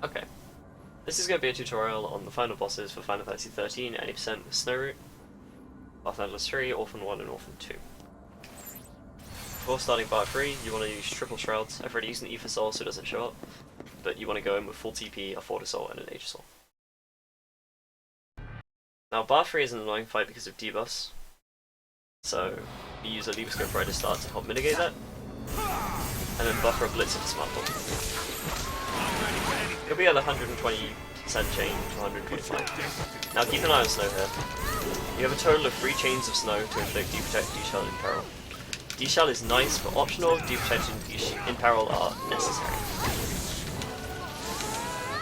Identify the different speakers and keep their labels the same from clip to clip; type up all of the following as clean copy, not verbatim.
Speaker 1: Okay. This is going to be a tutorial on the final bosses for Final Fantasy XIII, 80% Snow Route, Path Atlas 3, Orphan 1 and Orphan 2. Before starting Bar 3, you want to use triple shrouds. I've already used an Ether Soul so it doesn't show up, but you want to go in with full TP, a Fortis Soul and an Aegis Soul. Now Bar 3 is an annoying fight because of debuffs, so you use a Lever Scope right at the start to help mitigate that, and then buffer a Blitz into Smart Bomb. You'll be at 120% chain to 125. Now keep an eye on Snow here. You have a total of 3 chains of Snow to inflict Deprotect, D-Shell and Peril. D-Shell is nice but optional, Deprotect and Imperil are necessary.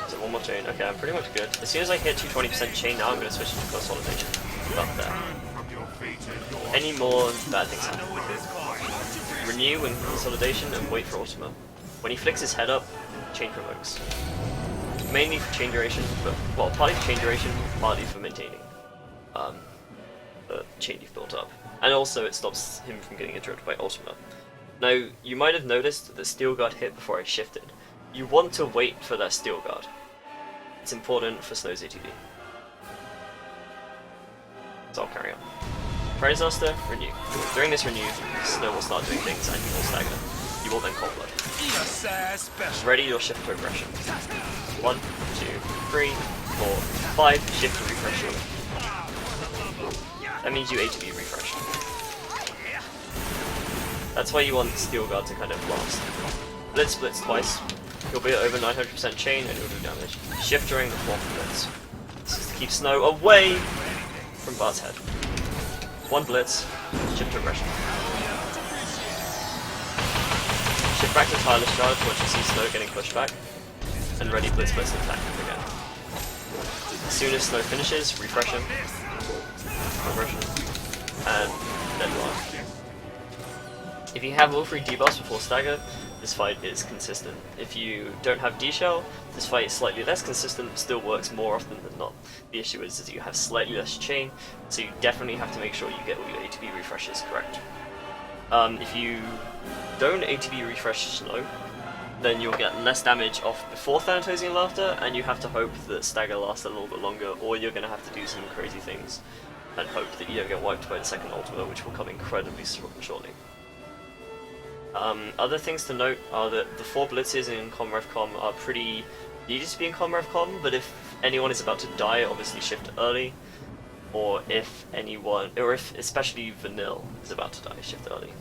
Speaker 1: So one more chain, okay I'm pretty much good. As soon as I hit 220% chain now I'm going to switch into Consolidation. About there. Any more bad things happen. Renew and Consolidation and wait for Ultima. When he flicks his head up, chain provokes. Mainly for chain duration, but well, partly for chain duration, partly for maintaining the chain you've built up. And also it stops him from getting interrupted by Ultima. Now, you might have noticed that Steel Guard hit before I shifted. You want to wait for that Steel Guard. It's important for Snow's ATB. So I'll carry on. Prayer Disaster, Renew. During this renew, Snow will start doing things and you will stagger. You will then Cold Blood. Ready your shift to aggression. 1, 2, 3, 4, 5, shift to refresh your. That means you ATB refresh. That's why you want Steel Guard to kind of last. Blitz splits twice. You'll be at over 900% chain and you'll do damage. Shift during the 4th blitz. This is to keep Snow away from Bart's head. 1 blitz, shift to aggression. Shift back to Tireless Charge once you see Snow getting pushed back, and ready blitz and attack him again. As soon as Snow finishes, refresh him, aggression, and then run. If you have all 3 debuffs before stagger, this fight is consistent. If you don't have D-Shell, this fight is slightly less consistent, still works more often than not. The issue is that you have slightly less chain, so you definitely have to make sure you get all your ATB refreshes correct. If you don't ATB refresh Snow, then you'll get less damage off before Thanatosian Laughter, and you have to hope that stagger lasts a little bit longer, or you're going to have to do some crazy things and hope that you don't get wiped by the second Ultima, which will come incredibly shortly. Other things to note are that the 4 blitzes in ComRevCom are pretty needed to be in ComRevCom, but if anyone is about to die, obviously shift early, or if especially Vanille is about to die, shift early.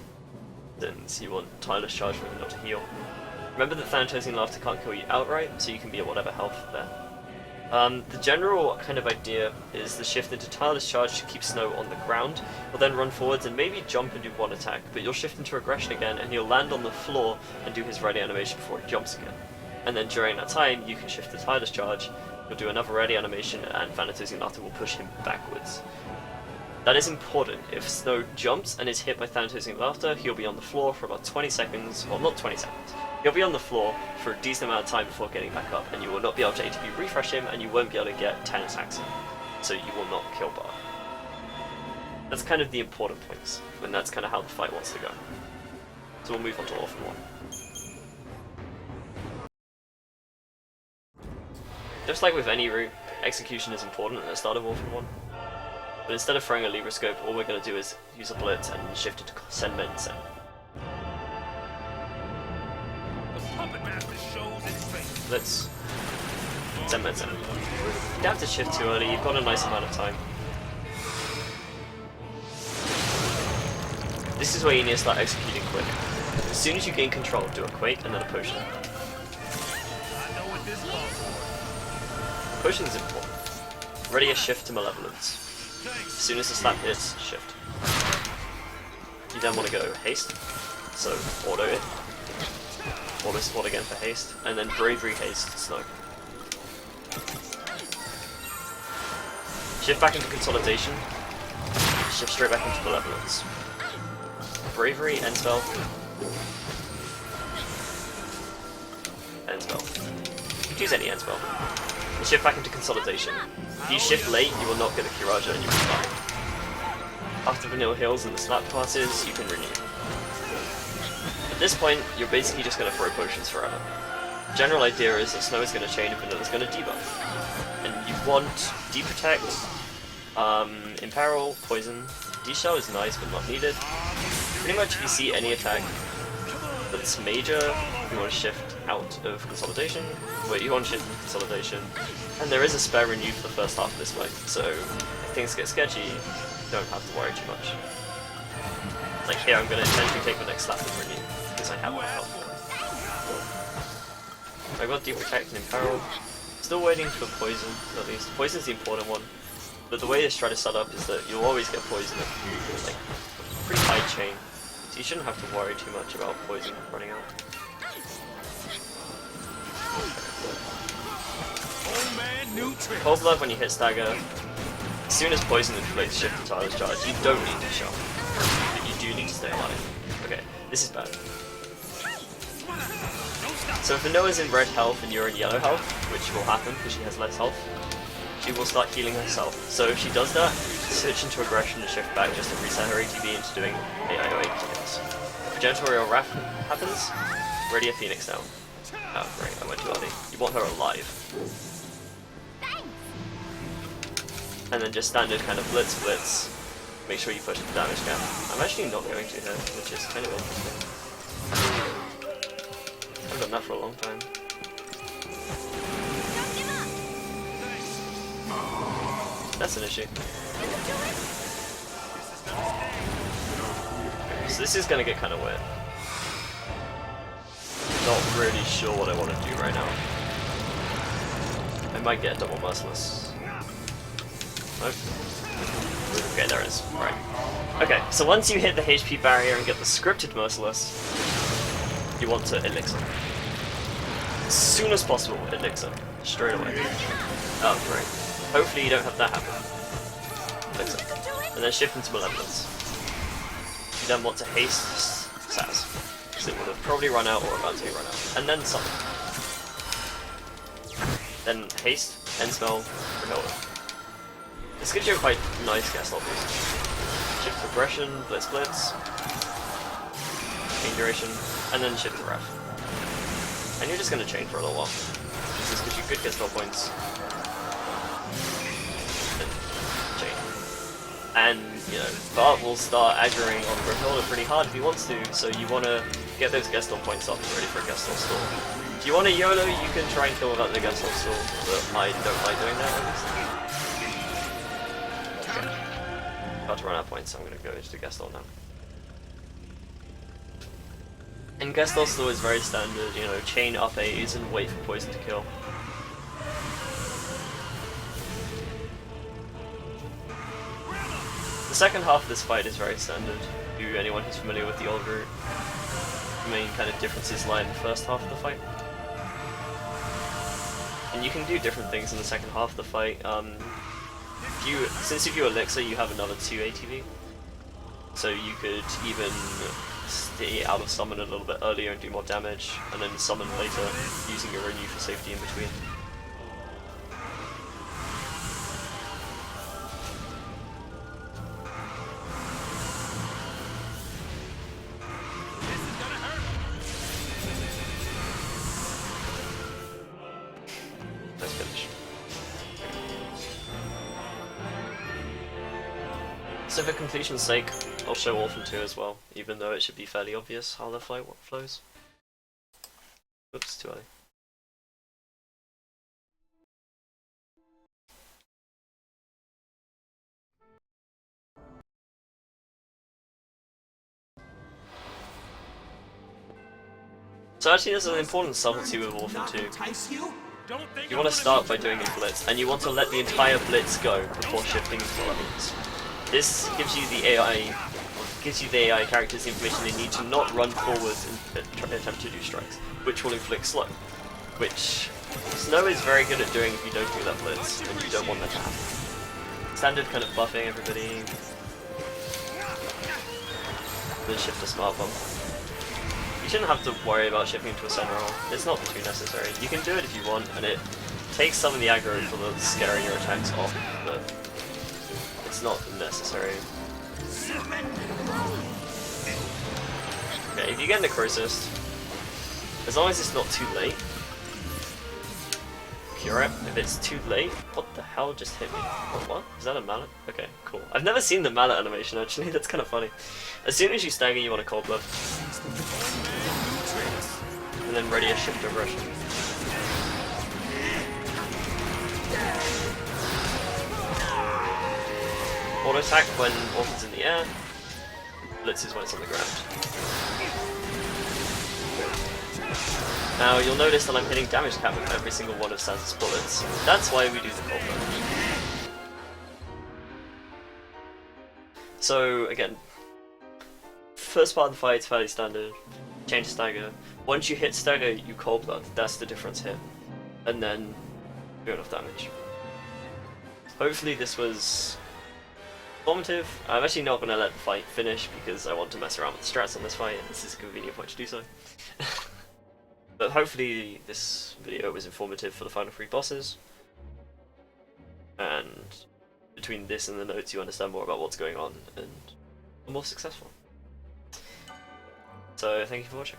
Speaker 1: Since you want Tireless Charge for Vanille to heal. Remember that Thanatosian Laughter can't kill you outright, so you can be at whatever health there. The general kind of idea is the shift into Tireless Charge to keep Snow on the ground. You'll then run forwards and maybe jump and do 1 attack, but you'll shift into aggression again and he'll land on the floor and do his ready animation before he jumps again. And then during that time, you can shift to Tireless Charge, you'll do another ready animation and Thanatosian Laughter will push him backwards. That is important. If Snow jumps and is hit by Thanatosian Laughter, he'll be on the floor for about 20 seconds, well not 20 seconds. He'll be on the floor for a decent amount of time before getting back up, and you will not be able to ATB refresh him, and you won't be able to get 10 attacks in, so you will not kill Bar. That's kind of the important points, and that's kind of how the fight wants to go. So we'll move on to Orphan 1. Just like with any route, execution is important at the start of Orphan 1. But instead of throwing a Libra Scope, all we're going to do is use a Blitz and shift it to Send Men Send. Let's Send Men Send. You don't have to shift too early, you've got a nice amount of time. This is where you need to start executing quick. As soon as you gain control, do a Quake and then a Potion. Potion is important. Ready a shift to Malevolence. As soon as the slap hits, shift. You then want to go haste, so auto it. Auto spot again for haste, and then bravery haste Snow. Shift back into consolidation. Shift straight back into malevolence. Bravery, end spell. End spell. Choose any end spell. And shift back into consolidation. If you shift late, you will not get a Kiraja and you will die. After vanilla heals and the slap passes, you can renew. At this point, you're basically just going to throw potions forever. General idea is that Snow is going to chain and Vanilla's going to debuff. And you want Deprotect, Imperil, Poison. D-Shell is nice but not needed. Pretty much if you see any attack that's major, you want to shift out of Consolidation. Wait, you want to shift into Consolidation. And there is a spare Renew for the first half of this fight, so if things get sketchy, you don't have to worry too much. Like here, I'm going to intentionally take the next slap with Renew, because I have my health. I got Deprotect and Imperil. Still waiting for Poison, at least. Poison's the important one. But the way this strat is set up is that you'll always get Poison at like pretty high chain. So you shouldn't have to worry too much about Poison running out. Cold Blood when you hit stagger. As soon as Poison inflicts shift to Tyler's charge, you don't need to shove. But you do need to stay alive. Okay, this is bad. So if Vanilla's in red health and you're in yellow health, which will happen because she has less health, she will start healing herself. So if she does that, switch into aggression and shift back just to reset her ATB into doing AIOA kills. If a Gentorial Wrath happens, ready a Phoenix down. Oh great, I went too early. You want her alive. And then just standard kind of blitz. Make sure you push the damage gap. I'm actually not going to here, which is kind of interesting. I've done that for a long time. That's an issue. So this is gonna get kind of weird. Not really sure what I want to do right now. I might get double merciless. Nope. Okay, there it is. Right. Okay, so once you hit the HP barrier and get the scripted merciless, you want to elixir. As soon as possible, elixir. Straight away. Oh, great. Hopefully you don't have that happen. Elixir. And then shift into Malevolence. You then want to haste Saz. Because it would have probably run out or about to run out. And then summon. Then haste, end spell, Renova. This gives you a quite nice guest slot boost. Shift progression, blitz, chain duration, and then shift to Wrath. And you're just going to chain for a little while. This gives you good guest slot points. And chain. And, you know, Bart will start aggroing on Granola pretty hard if he wants to, so you want to get those guest slot points up and ready for a guest slot stall. If you want a YOLO, you can try and kill without the guest slot stall, but I don't like doing that, obviously. About to run out of points, so I'm going to go into Gestalt now. And Gestalt still is very standard, you know, chain up A's and wait for poison to kill. The second half of this fight is very standard. To anyone who's familiar with the old route, the main kind of differences lie in the first half of the fight. And you can do different things in the second half of the fight. Since if you elixir, you have another 2 ATV, so you could even stay out of summon a little bit earlier and do more damage, and then summon later using your renew for safety in between. Let's finish. So for completion's sake, I'll show Orphan 2 as well, even though it should be fairly obvious how the fight flows. Oops, too early. So actually there's an important subtlety with Orphan 2. You want to start by doing a blitz, and you want to let the entire blitz go before shifting into Malevolence. This gives you the AI characters the information they need to not run forwards and attempt to do strikes, which will inflict slow. Which Snow is very good at doing if you don't do that blitz, and you don't want that to happen. Standard kind of buffing everybody. Then shift to Smart Bomb. You shouldn't have to worry about shifting into a center roll. It's not too necessary. You can do it if you want, and it takes some of the aggro for the scaring your attacks off, but it's not necessary. Okay, if you get Necrosis, as long as it's not too late, cure it. If it's too late, what the hell just hit me? What? Is that a mallet? Okay, cool. I've never seen the mallet animation actually, that's kind of funny. As soon as you stagger, you want a cold blood. And then ready a shift aggression. Auto attack when Orphan's in the air. Blitzes when it's on the ground. Now you'll notice that I'm hitting damage cap with every single one of Sansa's bullets. That's why we do the cold blood. So again, first part of the fight's fairly standard. Change to stagger. Once you hit stagger, you cold blood. That's the difference here. And then do enough damage. Hopefully this was informative. I'm actually not going to let the fight finish because I want to mess around with the strats on this fight, and this is a convenient point to do so. But hopefully this video was informative for the final 3 bosses, and between this and the notes you understand more about what's going on and are more successful. So thank you for watching.